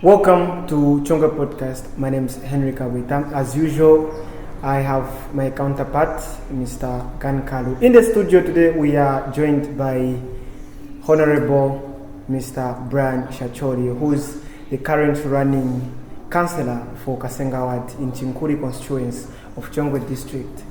Welcome to Chongwe podcast. My name is Henry Kabwita. As usual, I have my counterpart, Mr. Gankalu. In the studio today, we are joined by Honorable Mr. Brian SHACHOLI, who is the current running councillor for KASENGA ward in CHINKULI constituency of Chongwe district.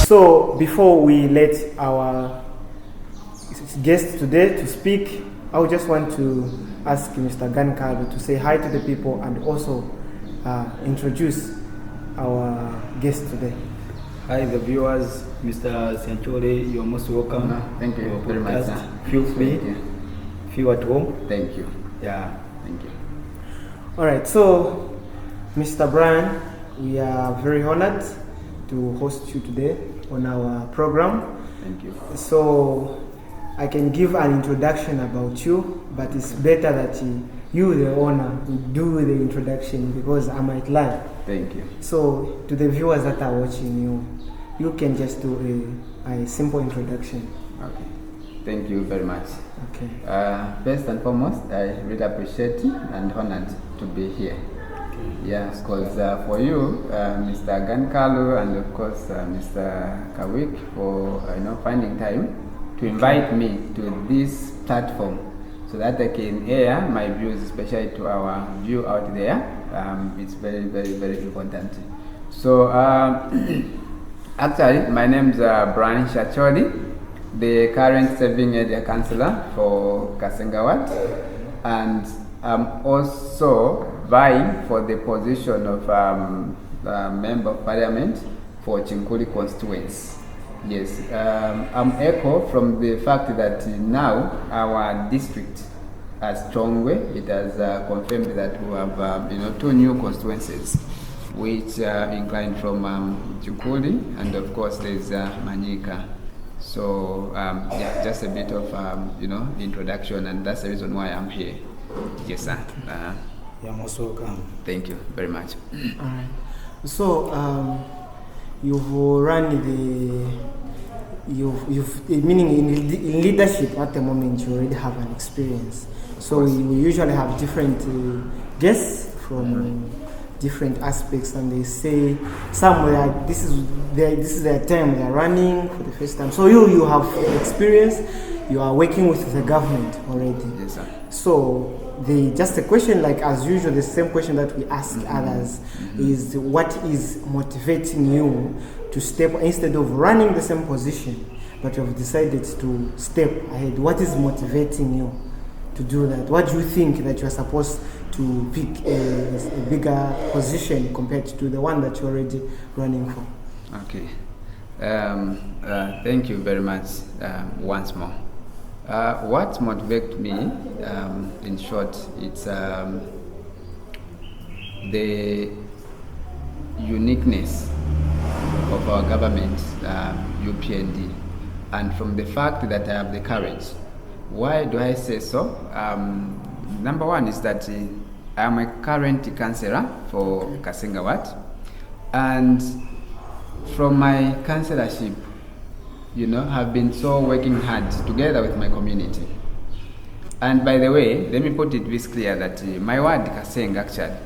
So before we let our guest today to speak, I would just want to ask Mr. Gankalu to say hi to the people and also introduce our guest today. Hi, the viewers. Mr. SHACHOLI, you're most welcome. Thank you very much. Feel free. Feel at home. Thank you. Yeah. Thank you. All right. So, Mr. Brian, we are very honored to host you today on our program. Thank you. So I can give an introduction about you, but it's better that you, the owner, do the introduction because I might lie. Thank you. So to the viewers that are watching you can just do a simple introduction. Okay. Thank you very much. Okay. First and foremost, I really appreciate and honored to be here. Yeah, because for you, Mr. Gankalu, and of course Mr. Kawik, for finding time to invite me to this platform so that I can air my views, especially to our view out there. It's very, very, very important. So actually, my name is Brian SHACHOLI, the current serving area councillor for KASENGA ward, and I'm also vying for the position of Member of Parliament for CHINKULI constituency. Yes, I'm echo from the fact that now our district as Chongwe, it has confirmed that we have two new constituencies which are inclined from CHINKULI, and of course there's Manyika. So yeah, just a bit of introduction, and that's the reason why I'm here. Yes, sir. You're most welcome. Thank you very much. All right. So you've run meaning in leadership at the moment you already have an experience. So we usually have different guests from different aspects, and they say somewhere this is their time, they are running for the first time. So you have experience, you are working with the government already. Yes, sir. So just a question, like as usual, the same question that we ask others is, what is motivating you to step, instead of running the same position, but you have decided to step ahead? What is motivating you to do that? What do you think that you are supposed to pick a bigger position compared to the one that you're already running for? Okay. Thank you very much once more. What motivates me, in short, it's the uniqueness of our government, UPND, and from the fact that I have the courage. Why do I say so? Number one is that I'm a current councillor for KASENGA ward, and from my councillorship, have been so working hard together with my community. And by the way, let me put it this clear that my ward, KASENGA, actually,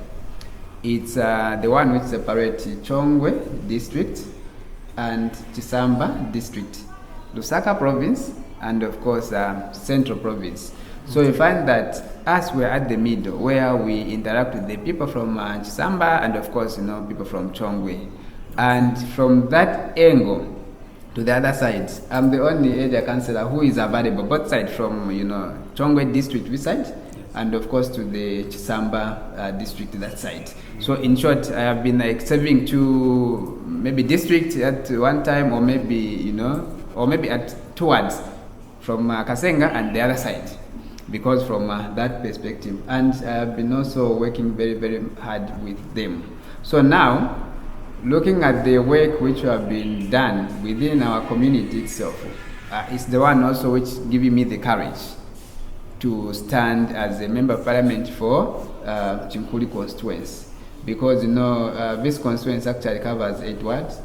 it's the one which separates Chongwe district and Chisamba district, Lusaka province, and of course Central province. So you find that us, we're at the middle where we interact with the people from Chisamba and of course people from Chongwe. And from that angle to the other side, I'm the only area councillor who is available both sides, from Chongwe district this side and of course to the Chisamba district that side. So in short, I have been like serving to maybe district at one time, or maybe or maybe at two wards from KASENGA and the other side, because from that perspective. And I have been also working very, very hard with them. So now, looking at the work which have been done within our community itself, is the one also which giving me the courage to stand as a member of parliament for Chinkuli constituency, because this constituency actually covers 8 wards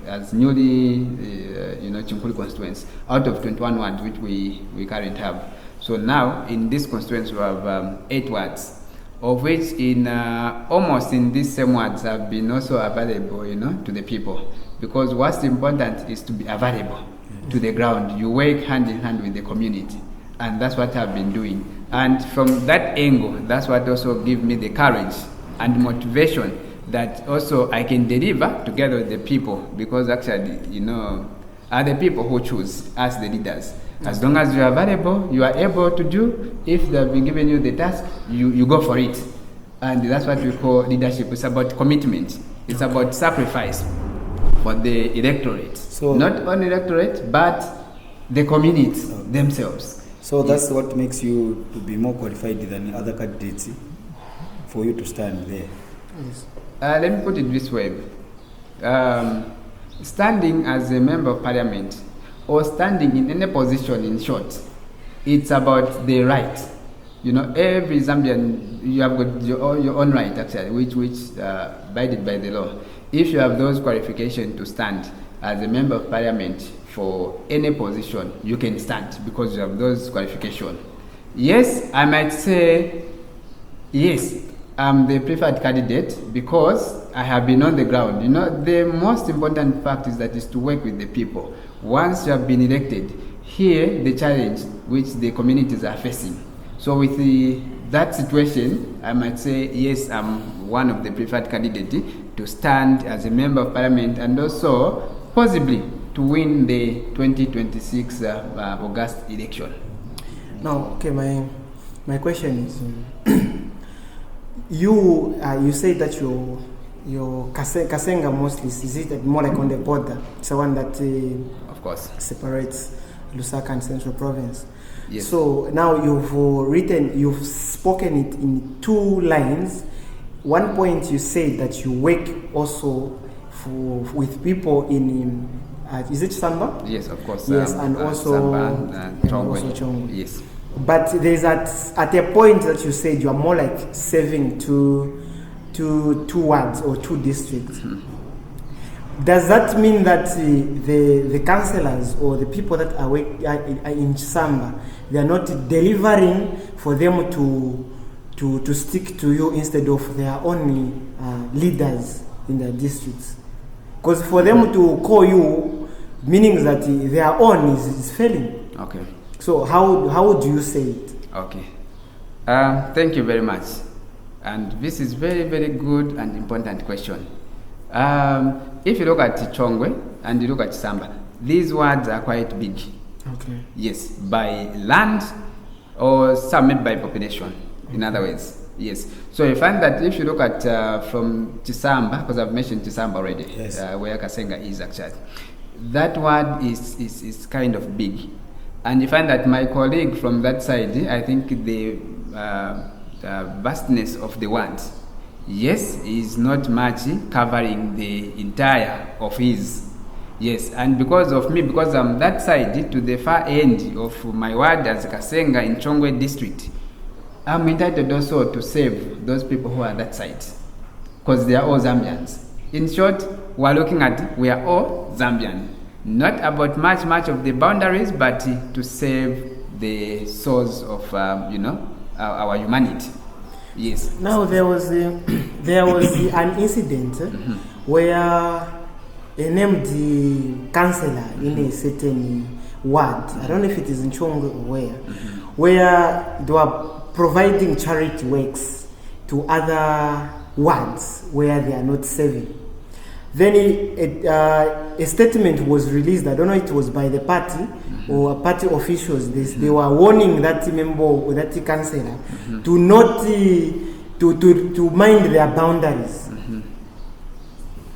as newly Chinkuli constituency out of 21 wards which we currently have. So now in this constituency we have 8 wards, of which in almost in these same wards have been also available to the people, because what's important is to be available to the ground. You work hand in hand with the community, and that's what I've been doing. And from that angle, that's what also gives me the courage and motivation that also I can deliver together with the people, because actually, are the people who choose us, the leaders. As long as you are available, you are able to do. If they have been giving you the task, you go for it. And that's what we call leadership. It's about commitment. It's about sacrifice for the electorate. So not only electorate, but the community themselves. So that's what makes you to be more qualified than other candidates for you to stand there. Yes. Let me put it this way. Standing as a member of parliament or standing in any position, in short, it's about the right. Every Zambian, you have got your own right actually, which guided by the law. If you have those qualifications to stand as a member of parliament for any position, you can stand because you have those qualifications. Yes, I might say, yes, I'm the preferred candidate because I have been on the ground. The most important fact is that is to work with the people. Once you have been elected, here the challenge which the communities are facing. So with that situation, I might say, yes, I'm one of the preferred candidates to stand as a member of parliament and also possibly to win the 2026 August election. Now, okay, my question is, you say that your Kasenga mostly is it more like on the border? It's the one that of course separates Lusaka and Central Province. Yes. So now you've spoken it in 2 lines. One point you say that you work also with people in is it Samba? Yes, of course. Yes, and also Samba and Chongwe. Yes. But there's at a point that you said you are more like serving to 2 wards or 2 districts. Mm-hmm. Does that mean that the councillors or the people that are in Samba, they are not delivering for them to stick to you instead of their own leaders in their districts? Because for them to call you, meaning that their own is failing. Okay. So how do you say it? Okay. Thank you very much. And this is very, very good and important question. If you look at Chongwe and you look at Samba, these words are quite big. Okay. Yes, by land or some maybe by population, in other words. Yes. So you find that if you look at from Chisamba, because I've mentioned Chisamba already, yes, where Kasenga is actually, that word is kind of big. And you find that my colleague from that side, I think the vastness of the words, yes, is not much covering the entire of his. Yes, and because of me, because I'm that side to the far end of my ward as Kasenga in Chongwe district, I'm entitled also to save those people who are that side, because they are all Zambians. In short, we are all Zambian. Not about much of the boundaries, but to save the souls of our humanity. Yes. Now there was an incident Mm-hmm. where a named councillor in a certain ward, I don't know if it is in Chongwe or where, Mm-hmm. where they were providing charity works to other wards where they are not serving. Then a statement was released. I don't know if it was by the party Mm-hmm. or party officials. They were warning that member or that councillor Mm-hmm. to not to mind their boundaries. Mm-hmm.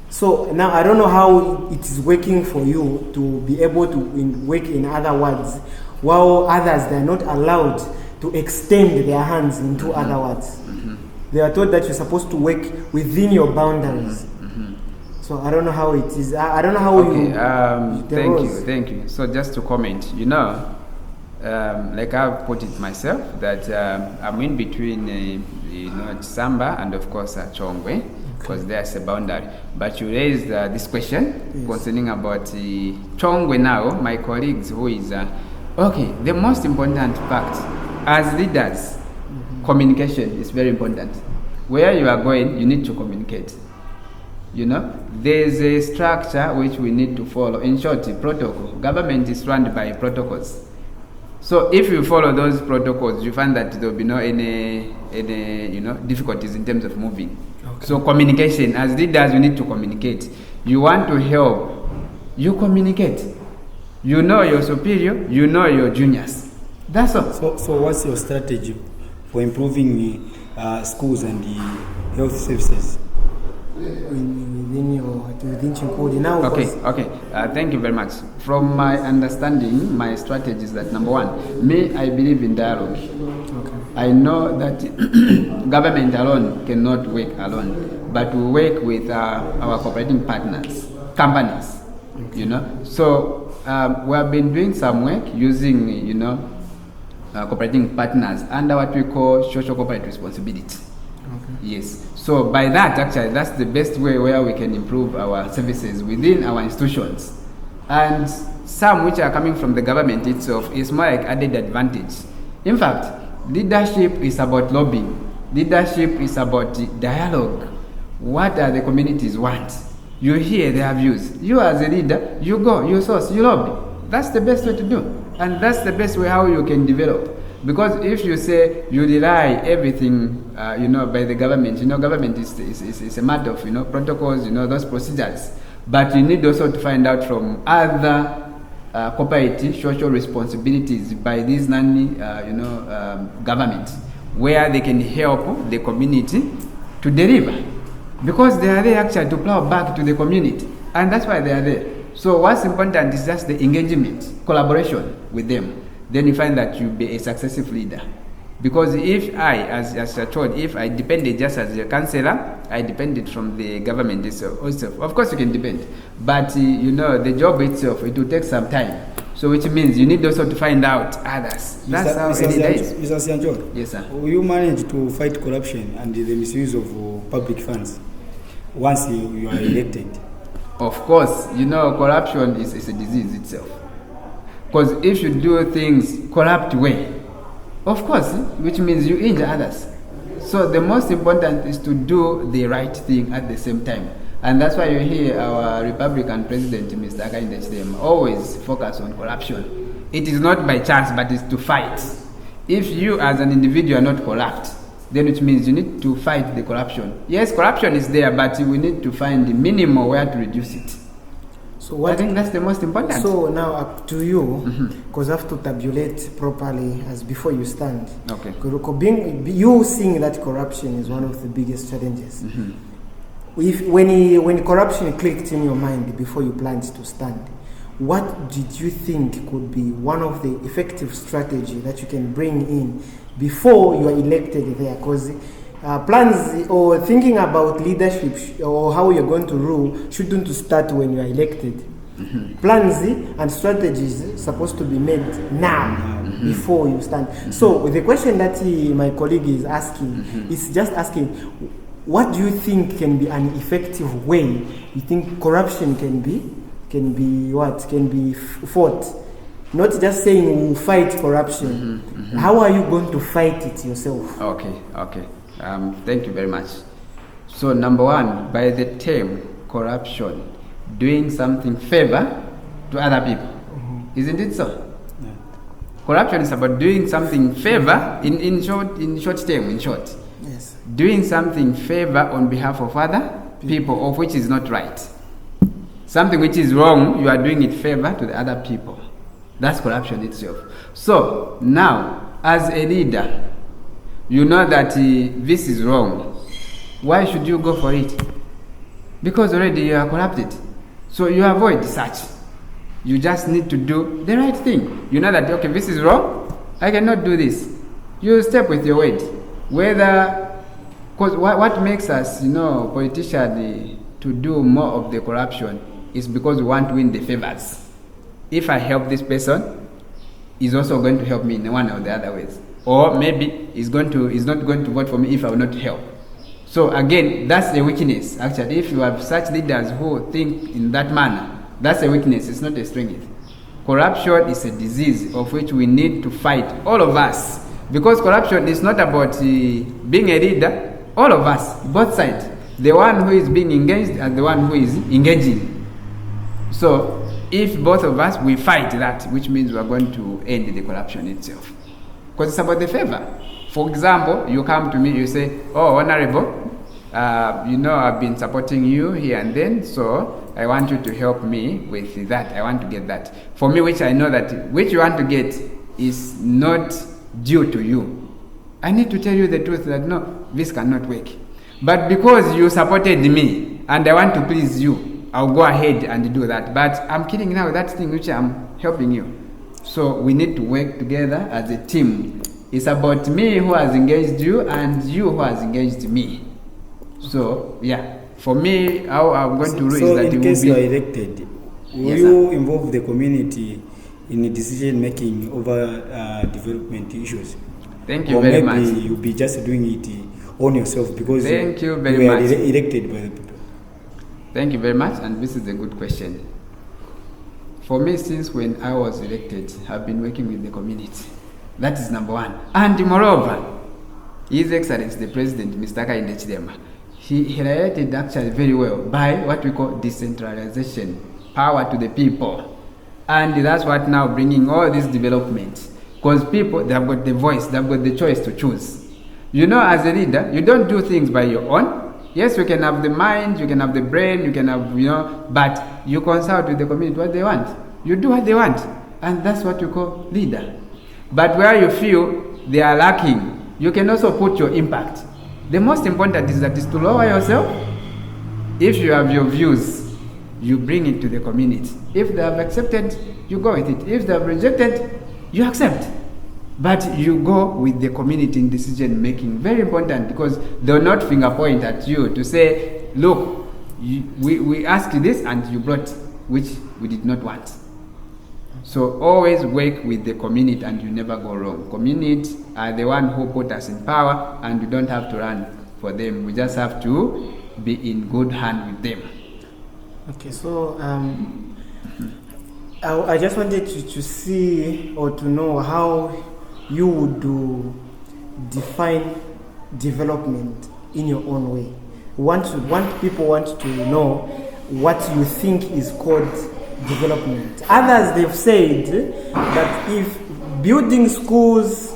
So now I don't know how it is working for you to be able to work in other wards, while others they are not allowed to extend their hands into Mm-hmm. other wards. Mm-hmm. They are told that you're supposed to work within your boundaries. Mm-hmm. So I don't know how it is. I don't know how Okay, thank you. So just to comment, like I've put it myself, that I'm in between, Tsamba and of course Chongwe, because there's a boundary. But you raised this question concerning about Chongwe now, my colleagues, who is, the most important fact, as leaders, communication is very important. Where you are going, you need to communicate. There's a structure which we need to follow. In short, protocol. Government is run by protocols. So if you follow those protocols, you find that there will be no any difficulties in terms of moving. Okay. So communication, as leaders, you need to communicate. You want to help, you communicate. You know your superior, you know your juniors. That's all. So what's your strategy for improving schools and the health services within Chinkuli now? Okay. Thank you very much. From my understanding, my strategy is that number one, I believe in dialogue. Okay. I know that government alone cannot work alone, but we work with our cooperating partners, companies. Okay. So we have been doing some work using cooperating partners under what we call social corporate responsibility. Okay. Yes. So by that, actually, that's the best way where we can improve our services within our institutions. And some which are coming from the government itself is more like added advantage. In fact, leadership is about lobbying. Leadership is about dialogue. What are the communities want? You hear their views. You as a leader, you go, you source, you lobby. That's the best way to do. And that's the best way how you can develop. Because if you say you rely everything, by the government, government is a matter of, protocols, those procedures. But you need also to find out from other cooperative social responsibilities by these government, where they can help the community to deliver. Because they are there actually to plow back to the community. And that's why they are there. So what's important is just the engagement, collaboration with them. Then you find that you'll be a successful leader. Because if I, as I told, if I depended just as a councillor, I depended from the government itself. Of course you can depend, but the job itself, it will take some time. So which means you need also to find out others. That's how it is. Mr. Sianjo, yes, sir. Will you manage to fight corruption and the misuse of public funds once you are elected? Of course, corruption is a disease itself. Because if you do things corrupt way, of course, which means you injure others. So the most important is to do the right thing at the same time. And that's why you hear our Republican President, Mr. Akaindechidem, always focus on corruption. It is not by chance, but it's to fight. If you as an individual are not corrupt, then it means you need to fight the corruption. Yes, corruption is there, but we need to find the minimum where to reduce it. So I think that's the most important. So now up to you, because I have to tabulate properly as before you stand. Okay. You seeing that corruption is one of the biggest challenges. When corruption clicked in your mind before you planned to stand, what did you think could be one of the effective strategy that you can bring in before you are elected there? Because plans or thinking about leadership or how you're going to rule shouldn't start when you are elected. Plans and strategies supposed to be made now before you stand. So the question that my colleague is asking is just asking, what do you think can be an effective way you think corruption can be fought? Not just saying we'll fight corruption. How are you going to fight it yourself? Okay. Thank you very much. So number one, by the term corruption, doing something favor to other people. Isn't it so? Yeah. Corruption is about doing something favor in short term. Yes. Doing something favor on behalf of other people, of which is not right. Something which is wrong, you are doing it favor to the other people. That's corruption itself. So now, as a leader, you know that this is wrong. Why should you go for it? Because already you are corrupted. So you avoid such. You just need to do the right thing. You know that, okay, this is wrong. I cannot do this. You step with your weight. Because what makes us, politicians to do more of the corruption is because we want to win the favors. If I help this person, is also going to help me in one or the other ways. Or maybe is not going to vote for me if I will not help. So again, that's a weakness. Actually, if you have such leaders who think in that manner, that's a weakness, it's not a strength. Corruption is a disease of which we need to fight, all of us. Because corruption is not about being a leader, all of us, both sides. The one who is being engaged and the one who is engaging. So if both of us, we fight that, which means we are going to end the corruption itself. Because it's about the favor. For example, you come to me, you say, oh, Honorable, I've been supporting you here and then, so I want you to help me with that. I want to get that. For me, which I know that which you want to get is not due to you. I need to tell you the truth that no, this cannot work. But because you supported me and I want to please you, I'll go ahead and do that. But I'm kidding now, that thing which I'm helping you. So we need to work together as a team. It's about me who has engaged you and you who has engaged me. So yeah, for me, how I'm going to rule so is that in case you are elected, will you involve the community in decision making over development issues? Thank you very much. Or maybe you'll be just doing it on yourself because you are elected by the people. Thank you very much, and this is a good question. For me, since when I was elected, I've been working with the community. That is number one. And moreover, His Excellency the President, Mr. Kainde Chidema, he highlighted actually very well by what we call decentralization, power to the people. And that's what now bringing all this development. Because people, they have got the voice, they have got the choice to choose. You know, as a leader, you don't do things by your own. Yes, you can have the mind, you can have the brain, you can have, but you consult with the community what they want. You do what they want. And that's what you call leader. But where you feel they are lacking, you can also put your impact. The most important is to lower yourself. If you have your views, you bring it to the community. If they have accepted, you go with it. If they have rejected, you accept. But you go with the community in decision making. Very important, because they will not finger point at you to say, look, we asked you this and you brought which we did not want. So always work with the community and you never go wrong. Community are the one who put us in power, and we don't have to run for them. We just have to be in good hand with them. Okay, so I just wanted to see or to know how you would define development in your own way. People want to know what you think is called development. Others, they've said that if building schools,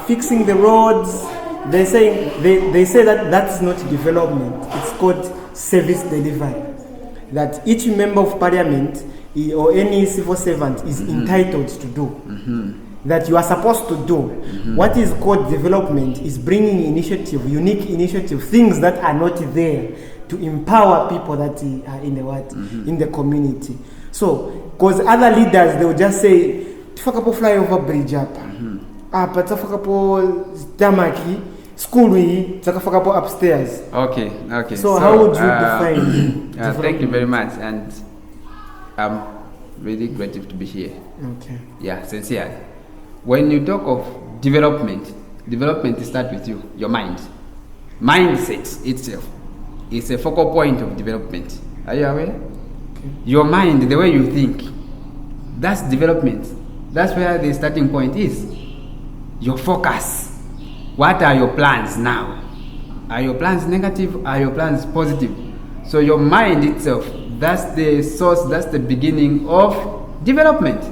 fixing the roads, they say that that's not development. It's called service delivery. That each member of parliament or any civil servant is entitled to do. That you are supposed to do. What is called development is bringing initiative, unique initiative, things that are not there to empower people that are in the community. So, because other leaders, they will just say, "Tufakapo flyover bridge up, but tufakapo tamaki school we tufakapo upstairs." Okay. So how would you define? Thank you very much, and I'm really grateful to be here. Okay. Yeah, sincere. When you talk of development starts with you, your mind. Mindset itself is a focal point of development. Are you aware? Okay. Your mind, the way you think, that's development. That's where the starting point is. Your focus. What are your plans now? Are your plans negative? Are your plans positive? So your mind itself, that's the source, that's the beginning of development.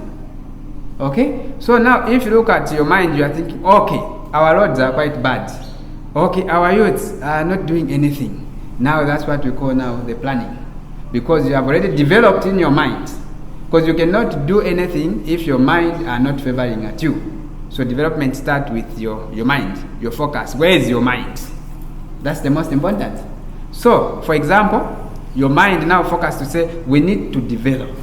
Okay? So now if you look at your mind, you are thinking, okay, our roads are quite bad. Okay, our youths are not doing anything. Now that's what we call now the planning. Because you have already developed in your mind. Because you cannot do anything if your mind are not favoring at you. So development starts with your mind, your focus. Where is your mind? That's the most important. So, for example, your mind now focus to say, we need to develop.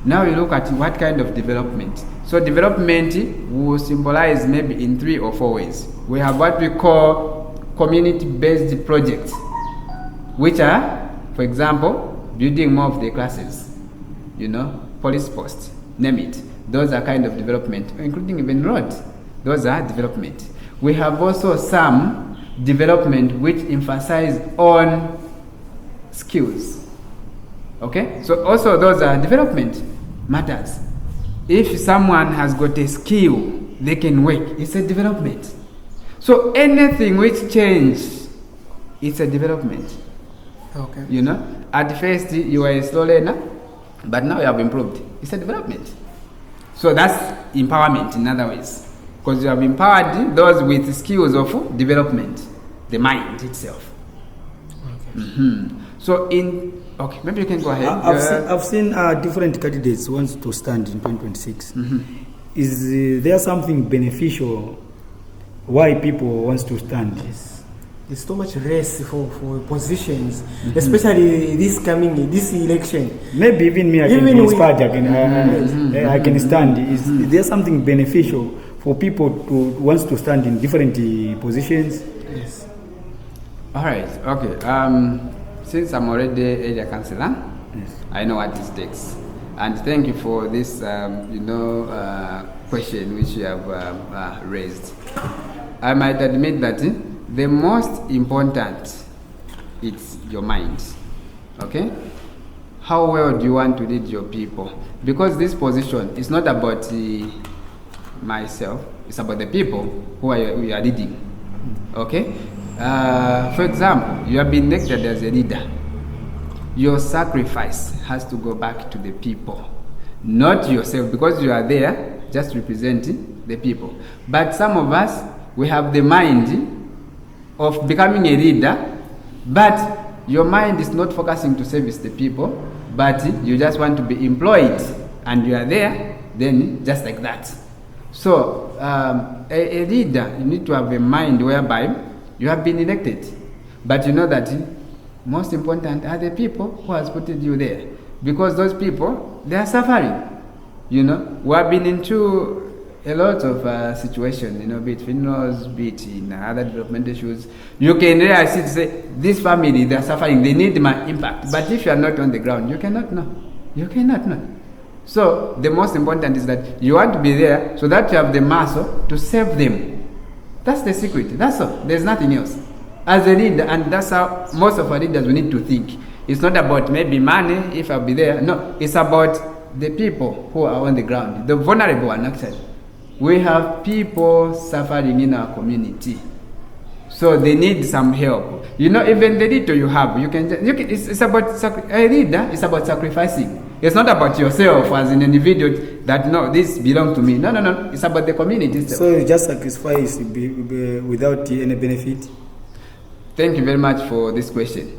Now you look at what kind of development. So development will symbolize maybe in 3 or 4 ways. We have what we call community-based projects, which are, for example, building more of the classes, police posts, name it. Those are kind of development, including even roads. Those are development. We have also some development which emphasize on skills. Okay? So also those are development matters. If someone has got a skill, they can work. It's a development. So anything which changes, it's a development. Okay. You know, at first you were a slow learner, but now you have improved. It's a development. So that's empowerment in other ways. Because you have empowered those with skills of development, the mind itself. Okay. So okay, maybe you can go ahead. I've seen different candidates want to stand in 2026. Is there something beneficial why people want to stand? There's so much race for positions, especially this election. Maybe even me, I can be inspired. I can stand. Is there something beneficial for people to want to stand in different positions? Yes. All right. Okay. Since I'm already area councillor, yes, I know what it takes. And thank you for this, question which you have raised. I might admit that the most important is your mind. Okay? How well do you want to lead your people? Because this position is not about myself, it's about the people who you are leading. Okay? For example, you have been elected as a leader. Your sacrifice has to go back to the people, not yourself, because you are there just representing the people. But some of us, we have the mind of becoming a leader, but your mind is not focusing to service the people, but you just want to be employed, and you are there, then just like that. So, a leader, you need to have a mind whereby you have been elected, but you know that most important are the people who has put you there, because those people, they are suffering. You know, we have been into a lot of situations, be it funerals, be it in other development issues. You can really see to say, this family, they are suffering, they need my impact. But if you are not on the ground, you cannot know. You cannot know. So the most important is that you want to be there so that you have the muscle to save them. That's the secret. That's all. There's nothing else. As a leader, and that's how most of our leaders we need to think. It's not about maybe money, if I'll be there. No, it's about the people who are on the ground, the vulnerable one actually. We have people suffering in our community, so they need some help. Even the little you have, it's about a leader. It's about sacrificing. It's not about yourself as an individual that no, this belongs to me. No. It's about the community itself. So you just sacrifice without any benefit. Thank you very much for this question.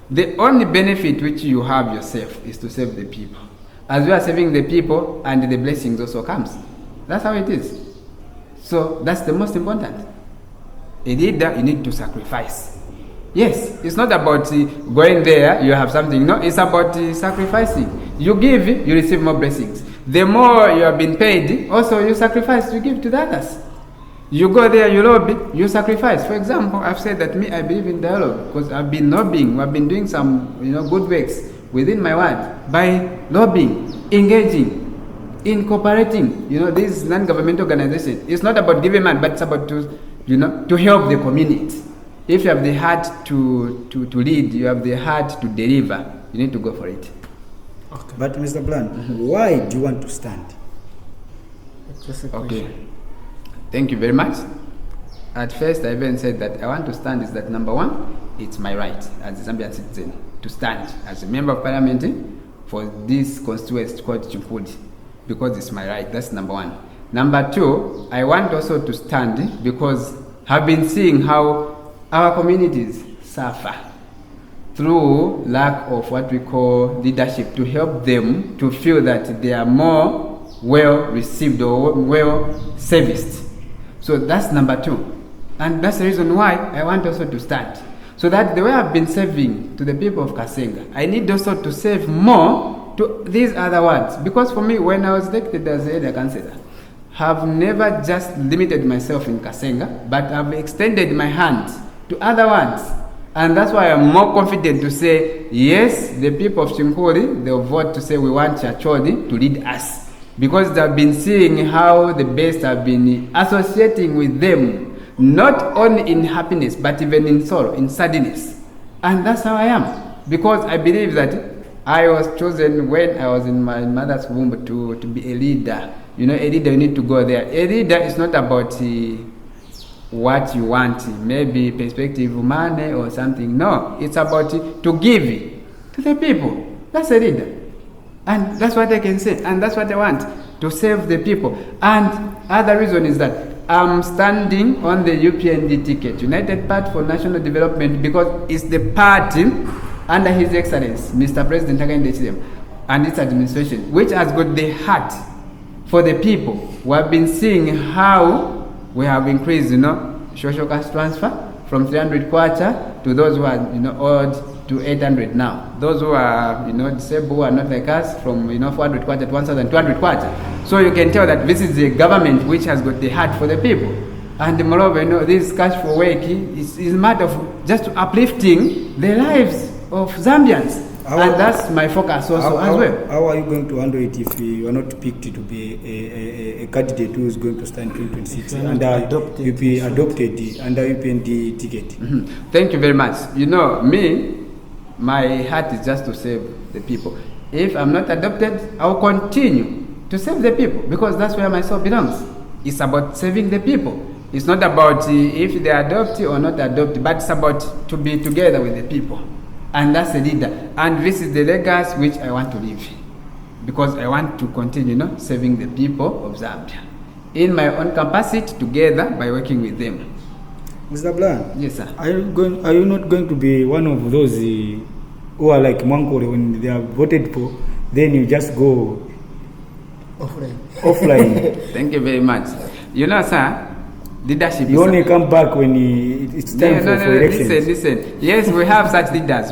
The only benefit which you have yourself is to save the people. As you are saving the people, and the blessings also comes. That's how it is. So that's the most important. A leader, you need to sacrifice. Yes, it's not about going there, you have something. No, it's about sacrificing. You give, you receive more blessings. The more you have been paid, also you sacrifice to give to the others. You go there, you lobby, you sacrifice. For example, I've said that I believe in dialogue because I've been lobbying. I've been doing some, good works within my ward by lobbying, engaging, in cooperating. This non-governmental organization. It's not about giving money, but it's about to help the community. If you have the heart to lead, you have the heart to deliver, you need to go for it. Okay. But Mr. Bland, why do you want to stand? Okay. Thank you very much. At first, I even said that I want to stand is that number one, it's my right as a Zambian citizen to stand as a member of parliament for this constituency called CHINKULI, because it's my right. That's number one. Number two, I want also to stand because I've been seeing how our communities suffer through lack of what we call leadership to help them to feel that they are more well received or well serviced. So that's number two. And that's the reason why I want also to stand. So that the way I've been serving to the people of Kasenga, I need also to serve more to these other wards. Because for me, when I was elected as the area councillor, I've never just limited myself in Kasenga, but I've extended my hand to other wards. And that's why I'm more confident to say, yes, the people of CHINKULI, they'll vote to say we want SHACHOLI to lead us. because they've been seeing how the best have been associating with them, not only in happiness, but even in sorrow, in sadness. And that's how I am, because I believe that I was chosen when I was in my mother's womb to be a leader. You know, a leader, you need to go there. A leader is not about what you want, maybe perspective, money or something. No, it's about to give to the people. That's a leader. And that's what I can say. And that's what I want, to serve the people. And other reason is that I'm standing on the UPND ticket, United Party for National Development, because it's the party under His Excellency, Mr. President Hakainde Hichilema, and its administration, which has got the heart for the people. We have been seeing how we have increased, social cash transfer from 300 kwacha to those who are, odd to 800 now. Those who are, disabled, who are not like us, from, 400 kwacha to 1,200 kwacha. So you can tell that this is a government which has got the heart for the people. And moreover, this cash for work is a matter of just uplifting the lives of Zambians. And that's my focus also as well. How are you going to handle it if you are not picked to be a candidate who is going to stand in 2026 and you be adopted under UPND ticket? Mm-hmm. Thank you very much. Me, my heart is just to serve the people. If I'm not adopted, I'll continue to serve the people, because that's where my soul belongs. It's about serving the people. It's not about if they adopt or not adopt, but it's about to be together with the people. And that's the leader. And this is the legacy which I want to leave, because I want to continue, serving the people of Zambia in my own capacity, together by working with them. Mr. Blan, yes, sir. Are you not going to be one of those who are like Mwankole, when they are voted for, then you just go offline? Thank you very much. Sir, leadership. You only come back when it's time for elections. Listen. Yes, we have such leaders.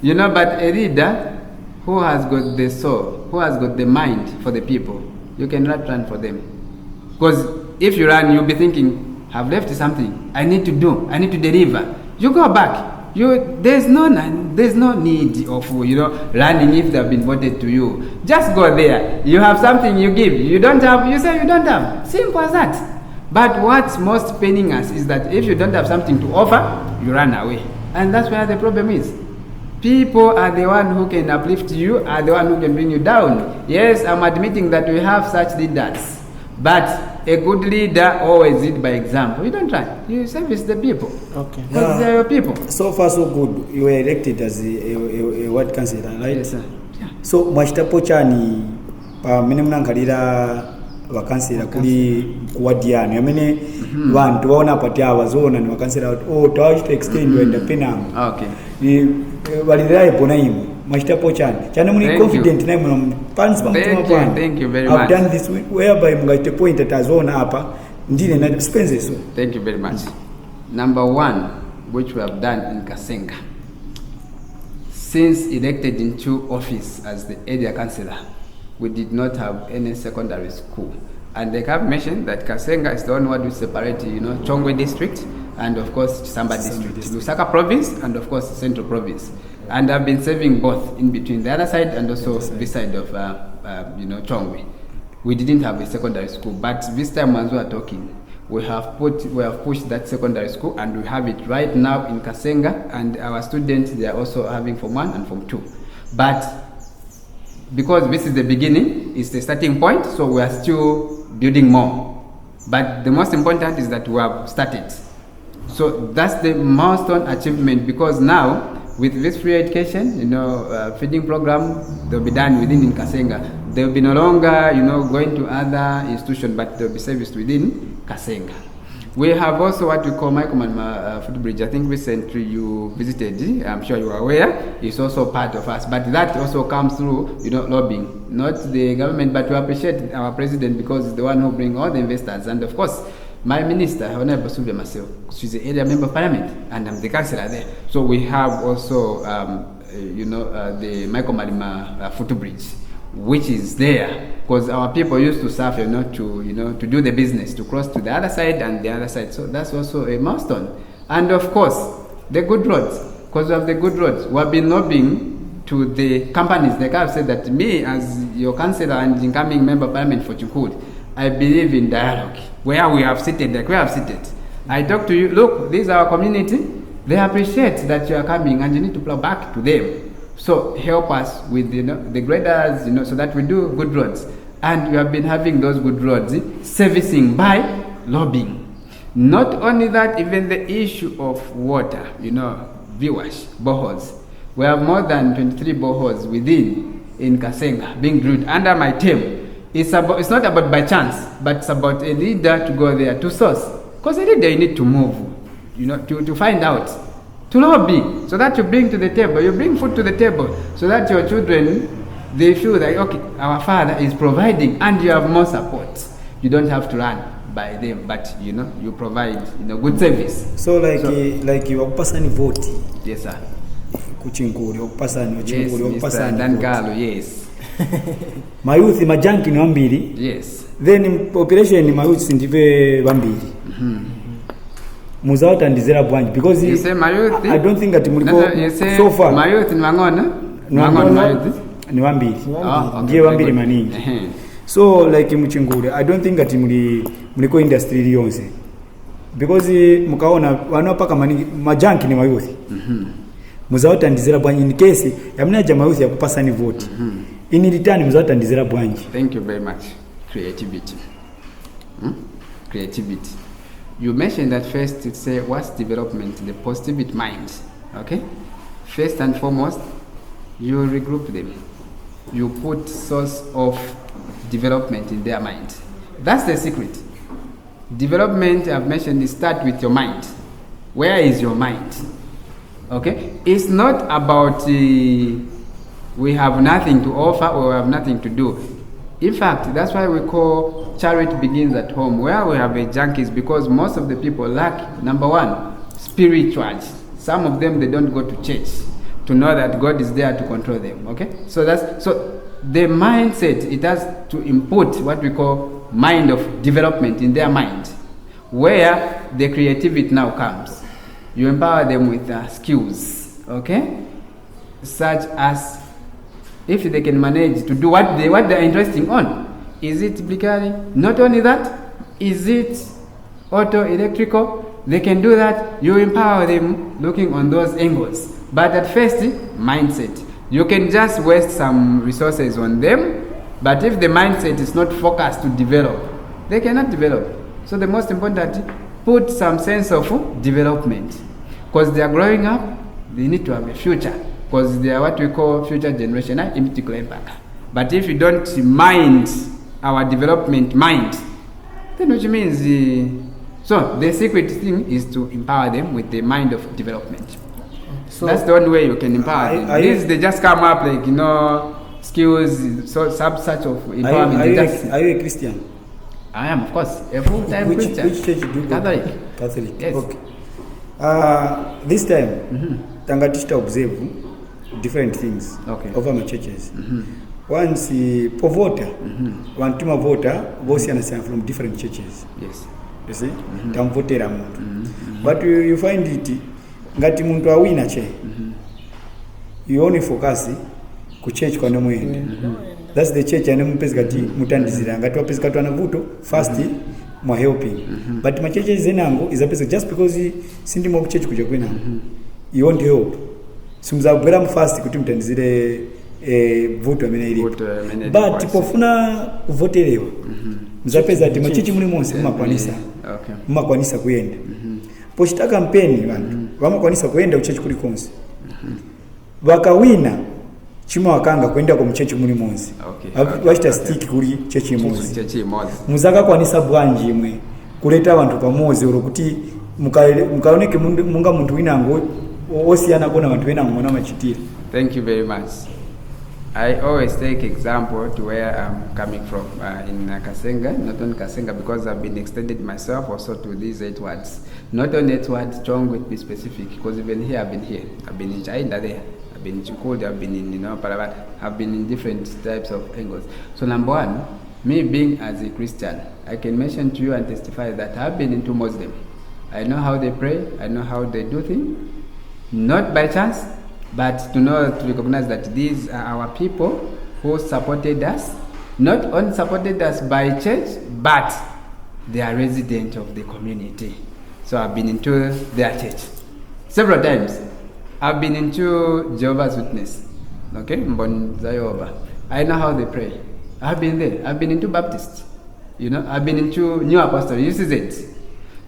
But a leader who has got the soul, who has got the mind for the people, you cannot run for them. Because if you run, you'll be thinking, I've left something, I need to do, I need to deliver. You go back. There's no need of running if they've been voted to you. Just go there. You have something, you give. You don't have, you say you don't have. Simple as that. But what's most paining us is that if you don't have something to offer, you run away. And that's where the problem is. People are the one who can uplift you, are the one who can bring you down. Yes, I'm admitting that we have such leaders. But a good leader always lead by example. You don't try. You service the people. Okay. Because they are your people. So far, so good. You were elected as a ward councillor, right? Yes, sir. Yeah. So, mwachitapo chani menemnankalira wakansera kuli kuwadiano yamene vantu vaona pati avazona ni wakansera tawachita extend wenda penam. Okay. Valiraye pona imwe mwachitapo chani muni confident na imwe plans ba mtuma. Thank you very much. I've done this whereby mungate point atazona hapa ndine na expenses. Thank you very much. Number one, which we have done in Kasenga, since elected into office as the area councillor, we did not have any secondary school. And they have mentioned that Kasenga is the only one which separates, Chongwe district and of course Samba district, Lusaka province and of course Central province. And I've been serving both in between the other side and also this side of, Chongwe. We didn't have a secondary school, but this time as we are talking, we have pushed that secondary school, and we have it right now in Kasenga, and our students, they are also having Form 1 and Form 2. But because this is the beginning, it's the starting point, so we are still building more. But the most important is that we have started. So that's the milestone achievement, because now with this free education, feeding program, they'll be done within in Kasenga. They'll be no longer, going to other institutions, but they'll be serviced within Kasenga. We have also what we call Microman footbridge. I think recently you visited, I'm sure you are aware, it's also part of us. But that also comes through, lobbying. Not the government, but we appreciate our president because he's the one who brings all the investors. And of course, my minister, Honorable Sylvia myself, she's the area member of parliament, and I'm the councillor there. So we have also, the Microman footbridge, which is there because our people used to suffer, to do the business, to cross to the other side and the other side. So that's also a milestone. And of course, the good roads, because of the good roads, we have been lobbying to the companies. Like I've said that me as your councillor and incoming member of parliament for Chinkuli, I believe in dialogue. Where we have seated, like we have seated, I talk to you, look, this is our community. They appreciate that you are coming and you need to plow back to them. So help us with the graders, so that we do good roads. And we have been having those good roads servicing by lobbying. Not only that, even the issue of water, viewers, boreholes. We have more than 23 boreholes in Kasenga being drilled under my team. It's not about by chance, but it's about a leader to go there to source. Because a leader you need to move, to find out, to lobby, so that you bring to the table, you bring food to the table, so that your children, they feel like, okay, our father is providing, and you have more support. You don't have to run by them, but you provide good service. So like you are vote. Yes, sir. Kuchinkuli okupasani Yes, Mr. Dankalo, yes. Mayouth majanki ni wambiri. Yes. Then population mayouth ndive wambiri. Muzawata ndizera bwanji because you say mayouth. I don't think that muliko so far. Mayouth ni mangona. Mangona mayouth ni wambiri. Okay. Ndiye wambiri maningi. So like muchingule, I don't think that muliko industry liyonse. Because mukaona wanapaka majanki ni mayouth. Muzawata ndizera bwanji in case yamnaja mayouth ya kupasani vote. In return muzawata ndizera bwanji. Thank you very much. Creativity. Creativity. You mentioned that first to say what's development, the positive mind. Okay? First and foremost, you regroup them. You put source of development in their mind. That's the secret. Development, I've mentioned, is start with your mind. Where is your mind? Okay? It's not about we have nothing to offer or we have nothing to do. In fact, that's why we call charity begins at home. Where we have a junkies, because most of the people lack, number one, spiritual. Some of them, they don't go to church to know that God is there to control them. Okay? So the mindset, it has to input what we call mind of development in their mind, where the creativity now comes. You empower them with skills, okay? Such as if they can manage to do what they're interested on. Is it bakery? Not only that, is it auto electrical? They can do that. You empower them looking on those angles. But at first, mindset. You can just waste some resources on them, but if the mindset is not focused to develop, they cannot develop. So the most important, put some sense of development. Because they are growing up, they need to have a future. Because they are what we call future generation, But if you don't mind our development mind, then which means so the secret thing is to empower them with the mind of development. So that's the only way you can empower them. They just come up like skills, such of empowerment. Are you a Christian? I am, of course, a full-time Christian. Which church do you go? Catholic. Yes. Okay. This time, Tangatista observe different things over my churches. Once povota, one team of voter, both from different churches. Yes. You see? Tamvotera muntu. But you find it, ngati muntu awina che. You only focus ku church kwa nomwende. That's the church ane mpezi kati mutandizira ngati wapezi kati anavuto first mwa helping. But my church zenango is a person just because sindi mu church kuja kwina. You won't help. Simuzabwera mu first kuti mutandizire vote amene ili. But pofuna kuvotelewa. Mzapeza ati machichi muli monse mmakwanisa. Okay. Mmakwanisa kuyenda. Pochita campaign vantu vamakwanisa kuenda kuchechi kuli konse. Vakawina chima wakanga kwenda kwa mchechi muli monse. Wachita stick kuli chechi imodzi. Muzaka kwanisa bwanji imwe kuleta vantu pamodzi olokuti mukaoneke munga muntu winango osiyana kona vantu wenango mwana machitira. Thank you very much. I always take example to where I'm coming from in Kasenga, not only Kasenga, because I've been extended myself also to these 8 wards. Not only 8 wards, Chongwe to be specific, because even here I've been here. I've been in China there, I've been in Chinkuli, I've been in Palabat, I've been in different types of angles. So number one, me being as a Christian, I can mention to you and testify that I've been into Muslim. I know how they pray, I know how they do things, not by chance, but to recognize that these are our people who supported us, not only supported us by church, but they are resident of the community. So I've been into their church several times. I've been into Jehovah's Witness, okay, Mbon Zayoba. I know how they pray. I've been there. I've been into Baptist, I've been into New Apostle, UCZ.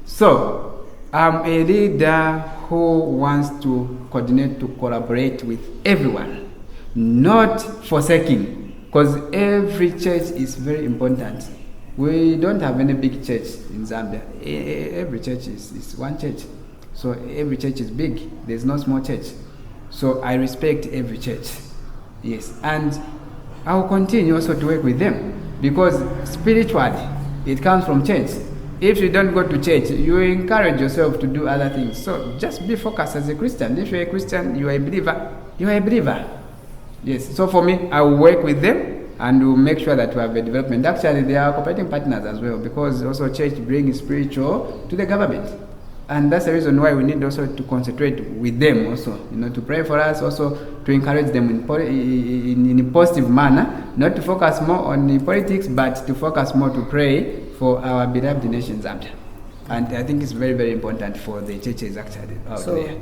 So I'm a leader who wants to coordinate, to collaborate with everyone, not forsaking, because every church is very important. We don't have any big church in Zambia. Every church is one church. So every church is big. There's no small church. So I respect every church. Yes. And I will continue also to work with them, because spiritually it comes from church. If you don't go to church, you encourage yourself to do other things. So just be focused as a Christian. If you're a Christian, you are a believer. You are a believer. Yes. So for me, I will work with them and we'll make sure that we have a development. Actually, they are cooperating partners as well, because also church brings spiritual to the government. And that's the reason why we need also to concentrate with them also, to pray for us, also to encourage them in a positive manner, not to focus more on the politics, but to focus more to pray for our beloved nation, Zambia. And I think it's very, very important for the churches actually out there.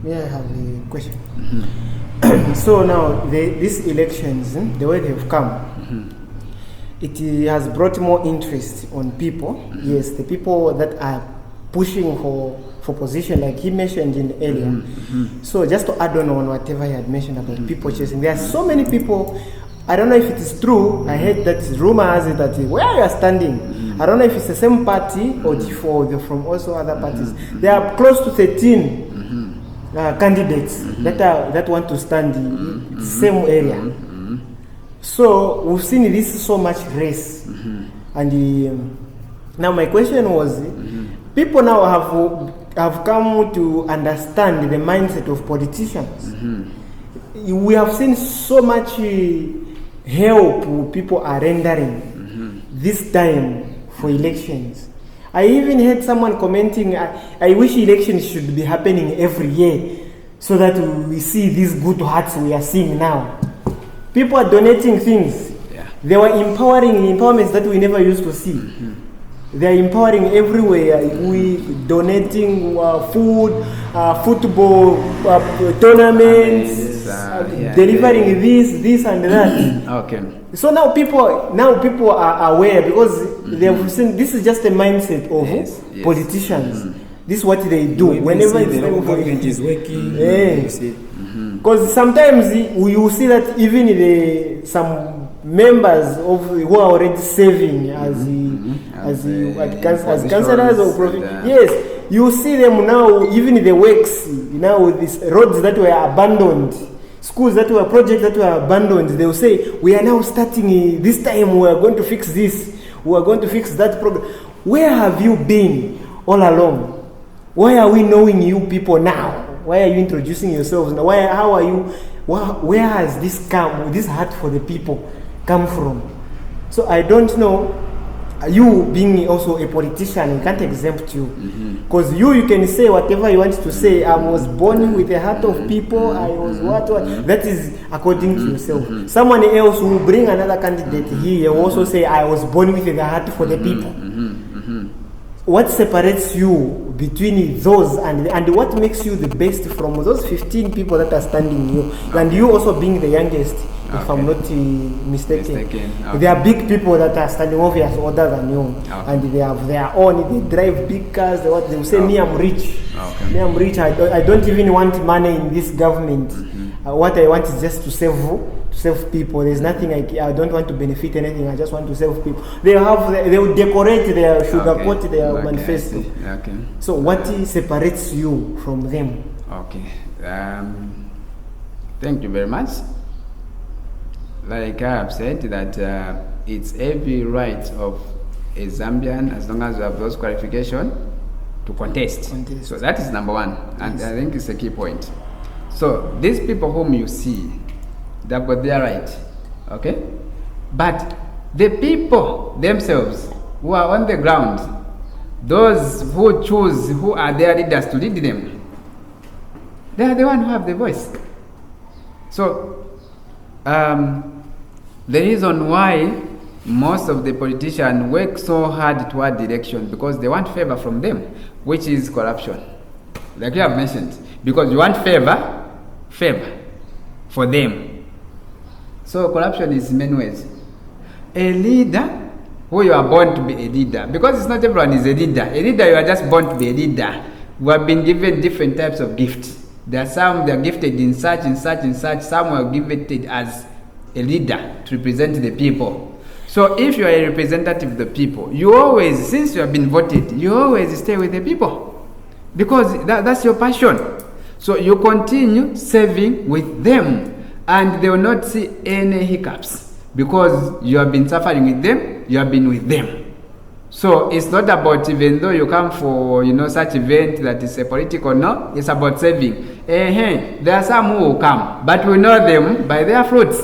May I have a question? So now, these elections, the way they've come, it has brought more interest on people. Yes, the people that are pushing for position, like he mentioned in earlier. So just to add on whatever he had mentioned about people chasing, there are so many people. I don't know if it is true. I heard that rumor has it that where you are standing, I don't know if it's the same party or from also other parties. There are close to 13 candidates that want to stand in the same area. So we've seen this so much race, and now my question was, people now have come to understand the mindset of politicians. We have seen so much help people are rendering this time for elections. I even heard someone commenting, I wish elections should be happening every year so that we see these good hearts we are seeing now. People are donating things. They were empowering empowerments that we never used to see. They are empowering everywhere. We donating food, football tournaments, delivering this and that. Okay. So now people are aware, because they have seen this is just a mindset of politicians. This is what they do whenever the government is working. Because sometimes you see that even some members who are already serving as councillors or profit. Yes, you see them now, even the works, these roads that were abandoned, schools that were projects that were abandoned, they will say, we are now starting this time, we are going to fix this, we are going to fix that problem. Where have you been all along? Why are we knowing you people now? Why are you introducing yourselves now? How are you? Where has this heart for the people come from? So I don't know. You being also a politician, we can't exempt you, because you can say whatever you want to say. I was born with a heart of people. I was what that is according to yourself. Someone else will bring another candidate here, will also say I was born with a heart for the people. What separates you between those and what makes you the best from those 15 people that are standing here, and you also being the youngest? If I'm not mistaken. There are big people that are standing obvious older than you, and they have their own. They drive big cars. They will say, "Me, I'm rich. Me, I'm rich. I don't even want money in this government. What I want is just to serve people. There's nothing I don't want to benefit anything. I just want to serve people." They will decorate their sugarcoat their manifesto. So what separates you from them? Okay. Thank you very much. Like I have said, that it's every right of a Zambian, as long as you have those qualifications, to contest. So that is number one, and I think it's a key point. So these people whom you see, they've got their right, okay? But the people themselves who are on the ground, those who choose who are their leaders to lead them, they are the ones who have the voice. So the reason why most of the politicians work so hard toward election, because they want favor from them, which is corruption, like you have mentioned, because you want favor for them. So corruption is in many ways. A leader who you are born to be a leader, because it's not everyone is a leader. A leader, you are just born to be a leader. We have been given different types of gifts. There are some that are gifted in such and such and such. Some were gifted as a leader to represent the people. So if you are a representative of the people, you always, since you have been voted, you always stay with the people, because that's your passion. So you continue serving with them, and they will not see any hiccups, because you have been suffering with them, you have been with them. So it's not about, even though you come for such event that is a political, no, it's about serving. There are some who will come, but we know them by their fruits.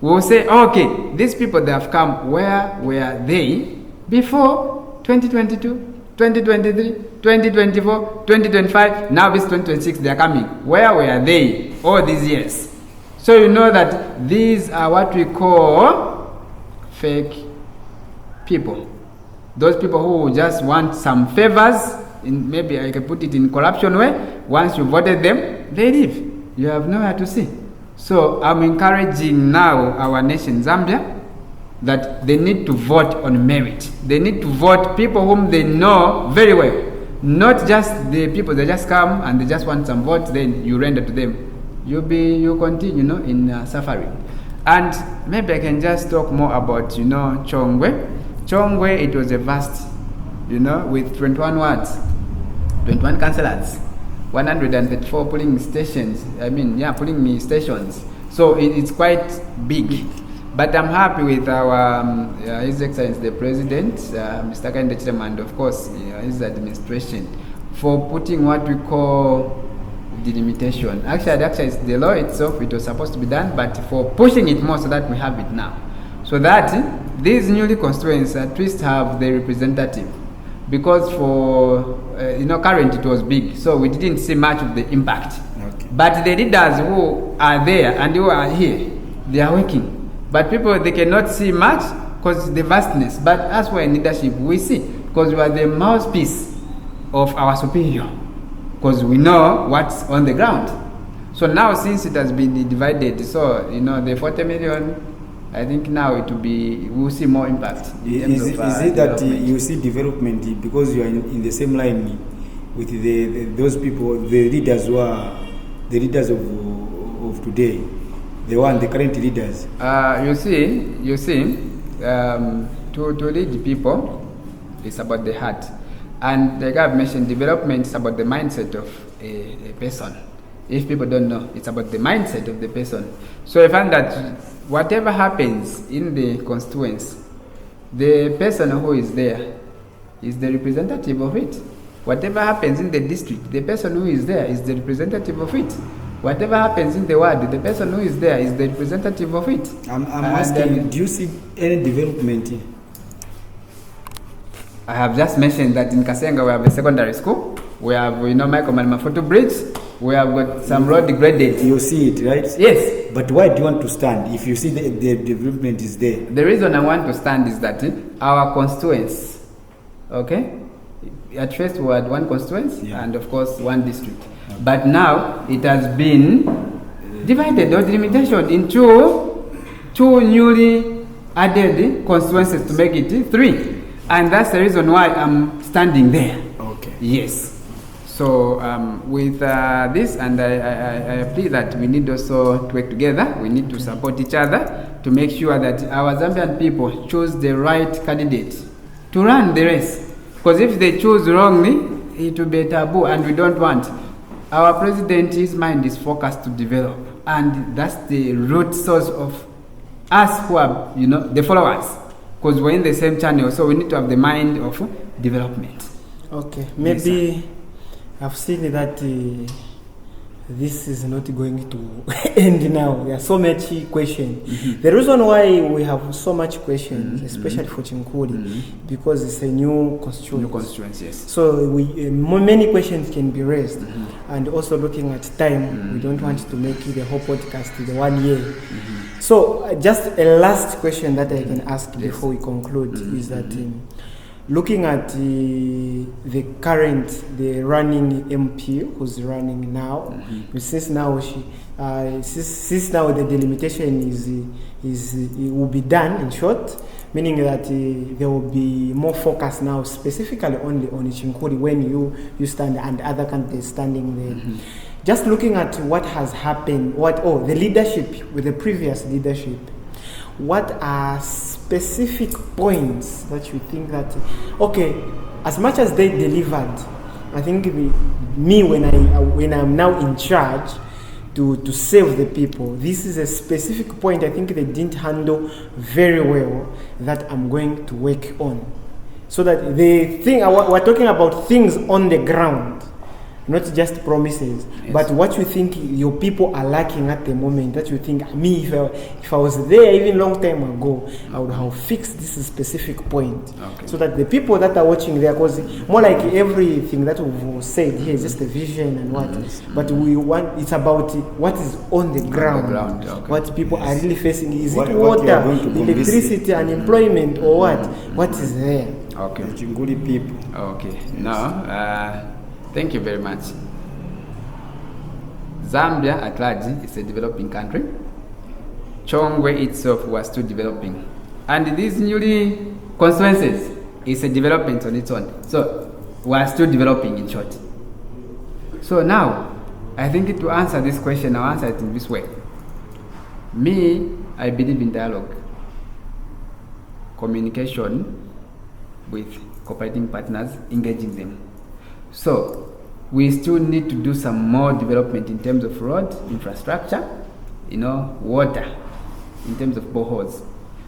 We will say, okay, these people that have come, where were they before 2022, 2023, 2024, 2025, now this 2026, they are coming. Where were they all these years? So you know that these are what we call fake people. Those people who just want some favors, maybe I can put it in corruption way. Once you voted them, they leave. You have nowhere to see. So I'm encouraging now our nation, Zambia, that they need to vote on merit. They need to vote people whom they know very well. Not just the people that just come and they just want some votes, then you render to them. You continue, in suffering. And maybe I can just talk more about, Chongwe. Chongwe, it was a vast, with 21 wards, 21 councillors, 134 polling stations. Polling stations. So it's quite big. But I'm happy with our His Excellency the President, Mr. Kande Chirema, and of course his administration, for putting what we call delimitation. Actually, it's the law itself. It was supposed to be done, but for pushing it more so that we have it now, so that these newly constituents at least have the representative. Because for current it was big, so we didn't see much of the impact. Okay. But the leaders who are there and who are here, they are working. But people, they cannot see much because the vastness. But as for in leadership, we see, because we are the mouthpiece of our superior, because we know what's on the ground. So now, since it has been divided, so the 40 million, I think now it will be, we'll see more impact. Is it that you see development because you are in the same line with those people, the leaders who are the leaders of today, the current leaders? You see, to lead people, it's about the heart. And like I've mentioned, development is about the mindset of a person. If people don't know, it's about the mindset of the person. So I find that whatever happens in the constituency, the person who is there is the representative of it. Whatever happens in the district, the person who is there is the representative of it. Whatever happens in the ward, the person who is there is the representative of it. I'm asking, do you see any development here? I have just mentioned that in Kasenga we have a secondary school. We have, Michael Malmafoto Bridge. We have got some road graded. You see it, right? Yes. But why do you want to stand if you see the development is there? The reason I want to stand is that our constituents, okay? At first we had one constituency and of course one district. Okay. But now it has been divided or delimitation into two newly added constituencies to make it 3. And that's the reason why I'm standing there. Okay. Yes. So with this, and I plead that we need also to work together. We need to support each other to make sure that our Zambian people choose the right candidate to run the race. Because if they choose wrongly, it will be a taboo, and we don't want. Our president, his mind is focused to develop, and that's the root source of us who are, the followers. Because we're in the same channel, so we need to have the mind of development. Okay, maybe I've seen that this is not going to end now. There are so many questions. The reason why we have so much questions, especially for Chinkuli, because it's a new constituency. New constituency, yes. So many questions can be raised, and also looking at time, we don't want to make the whole podcast the 1 year. So just a last question that I can ask before we conclude is that looking at the running MP who's running now, since now since now the delimitation it will be done in short, meaning that there will be more focus now specifically only on Chinkuli when you stand and other candidates standing there. Just looking at what has happened, the leadership with the previous leadership, what are specific points that you think that, okay, as much as they delivered, I think when I'm now in charge to save the people, this is a specific point I think they didn't handle very well that I'm going to work on. So that we're talking about things on the ground, not just promises, but what you think your people are lacking at the moment, that you think, if I was there even long time ago, I would have fixed this specific point. So that the people that are watching there, because more like everything that we've said here is just a vision and what, but it's about what is on the ground, what people are really facing. Is it water, electricity, unemployment, or what is there? Okay, Chinguli people. Okay, now, thank you very much. Zambia at large is a developing country. Chongwe itself was still developing. And these newly constituencies is a development on its own. So we are still developing in short. So now, I think to answer this question, I'll answer it in this way. Me, I believe in dialogue, communication with cooperating partners, engaging them. So we still need to do some more development in terms of road infrastructure, water, in terms of boreholes.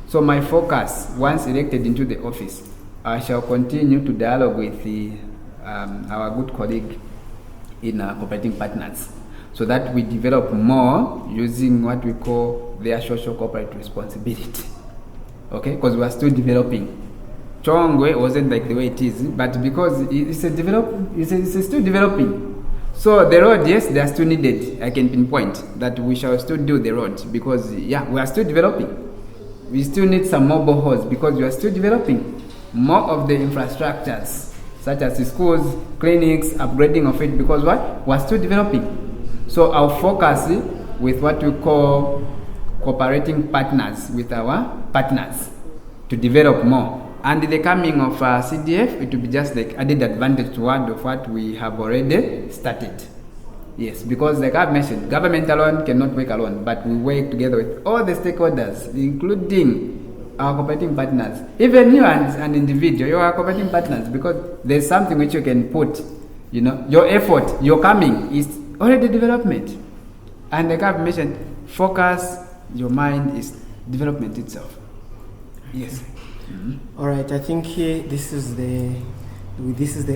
So my focus, once elected into the office, I shall continue to dialogue with our good colleague in cooperating partners, so that we develop more using what we call their social corporate responsibility. Okay, because we are still developing. Chongwe wasn't like the way it is, but because it's still developing. So the road, yes, they are still needed. I can pinpoint that we shall still do the road because we are still developing. We still need some more boreholes because we are still developing more of the infrastructures, such as schools, clinics, upgrading of it, because we are still developing. So our focus with what we call cooperating partners with our partners to develop more. And the coming of CDF, it will be just like added advantage to one of what we have already started. Yes, because like I've mentioned, government alone cannot work alone, but we work together with all the stakeholders, including our cooperating partners. Even you as an individual, you are cooperating partners because there's something which you can put, your effort, your coming is already development. And like I've mentioned, focus, your mind is development itself. Yes. All right, I think this is the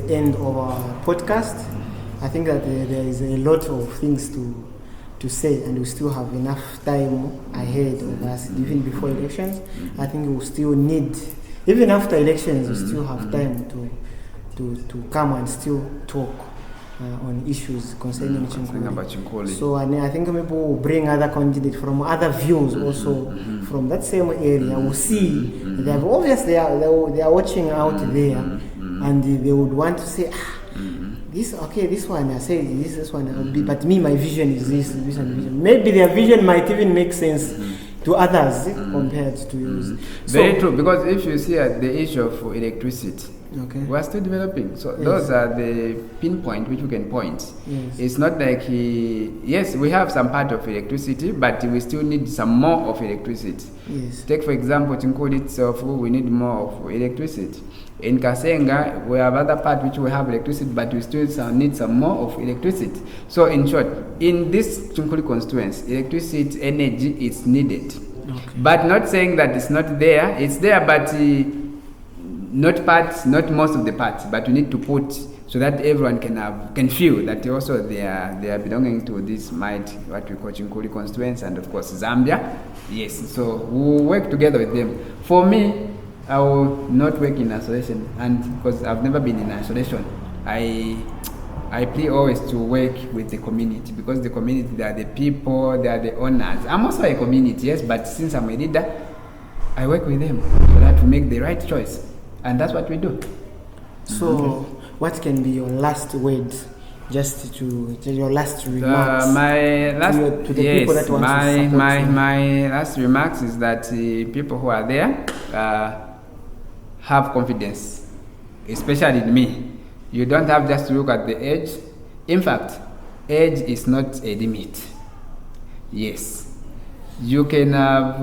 end of our podcast. I think that there is a lot of things to say, and we still have enough time ahead of us, even before elections. I think we still need, even after elections, we still have time to come and still talk on issues concerning Chinkuli. So I think maybe we'll bring other candidates from other views also from that same area. We'll see. They have obviously they are watching out there, and they would want to say, this one I say this one will be, but me my vision is this vision. Maybe their vision might even make sense to others compared to yours. Very true, because if you see at the issue of electricity, we are still developing. So those are the pinpoint which we can point. Yes. It's not like yes, we have some part of electricity, but we still need some more of electricity. Yes. Take for example Chinkuli itself, we need more of electricity. In Kasenga, we have other part which we have electricity, but we still need some more of electricity. So in short, in this Chinkuli constituency, electricity, energy is needed. But not saying that it's not there, it's there, but not most of the parts, but we need to put so that everyone can feel that also they are belonging to this what we call Chinkuli constituency, and of course Zambia. Yes, so we'll work together with them. For me, I will not work in isolation, and because I've never been in isolation, I play always to work with the community, because the community, they are the people, they are the owners. I'm also a community, yes, but since I'm a leader, I work with them so that we make the right choice, and that's what we do. So, what can be your last words, just to your last remarks? My last, to the people that want to support my last remarks is that people who are there have confidence, especially in me. You don't have just to look at the age. In fact, age is not a limit. Yes. You can have,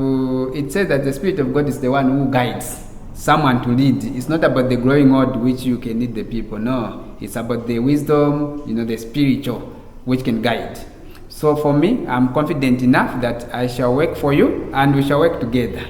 it says that the Spirit of God is the one who guides someone to lead. It's not about the growing old which you can lead the people. No, it's about the wisdom, the spiritual, which can guide. So for me, I'm confident enough that I shall work for you and we shall work together.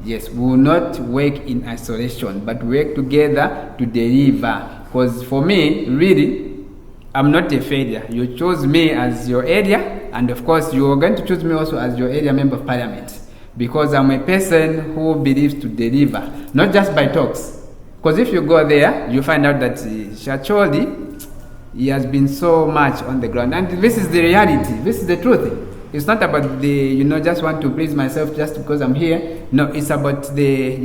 Yes, we will not work in isolation, but work together to deliver. Because for me, really, I'm not a failure. You chose me as your area, and of course, you are going to choose me also as your area member of parliament, because I'm a person who believes to deliver, not just by talks. Because if you go there, you find out that Shacholi, he has been so much on the ground, and this is the reality. This is the truth. It's not about the, just want to please myself just because I'm here. No, it's about the,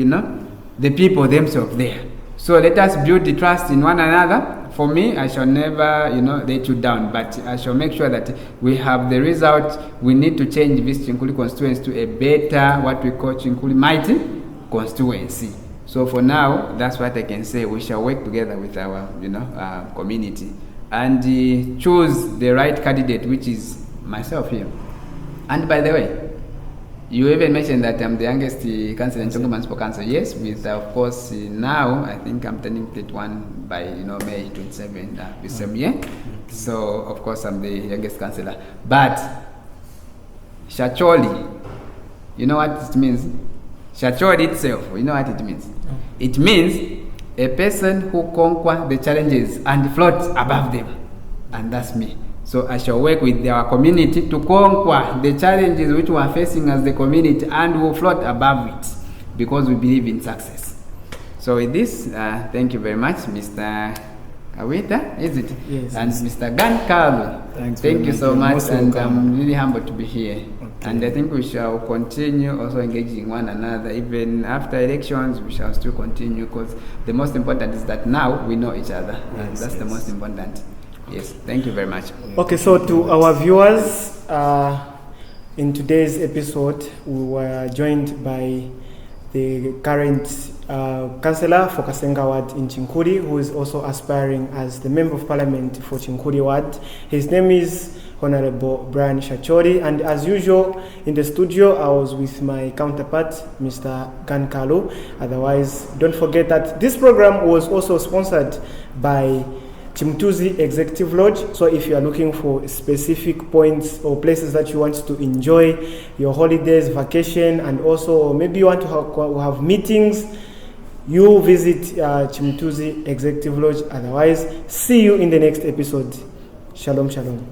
the people themselves there. So let us build the trust in one another. For me, I shall never, let you down, but I shall make sure that we have the result. We need to change this Chinkuli constituency to a better, what we call Chinkuli mighty constituency. So for now, that's what I can say. We shall work together with our, community, and choose the right candidate, which is myself here. And by the way, you even mentioned that I'm the youngest councillor in Chongwe Municipal Council. Yes, with of course now I think I'm turning 31 by May 27 this same year. So of course I'm the youngest councillor. But Shacholi, you know what it means? Shacholi itself, you know what it means? It means a person who conquers the challenges and floats above them, and that's me. So I shall work with our community to conquer the challenges which we are facing as the community, and we'll float above it because we believe in success. So with this, thank you very much, Mr. Awita, is it? Yes. And Mr. Gankalo. Thank you so much, and I'm really humbled to be here. Okay. And I think we shall continue also engaging one another. Even after elections, we shall still continue, because the most important is that now we know each other. Yes, and that's the most important. Yes, thank you very much. Okay, so to our viewers, in today's episode, we were joined by the current councillor for Kasenga Ward in Chinkuli, who is also aspiring as the Member of Parliament for Chinkuli Ward. His name is Honorable Brian Shacholi, and as usual in the studio, I was with my counterpart, Mr. Gankalo. Otherwise, don't forget that this program was also sponsored by Chimtuzi Executive Lodge. So if you are looking for specific points or places that you want to enjoy your holidays, vacation, and also maybe you want to have meetings, you visit Chimtuzi Executive Lodge. Otherwise, see you in the next episode. Shalom, shalom.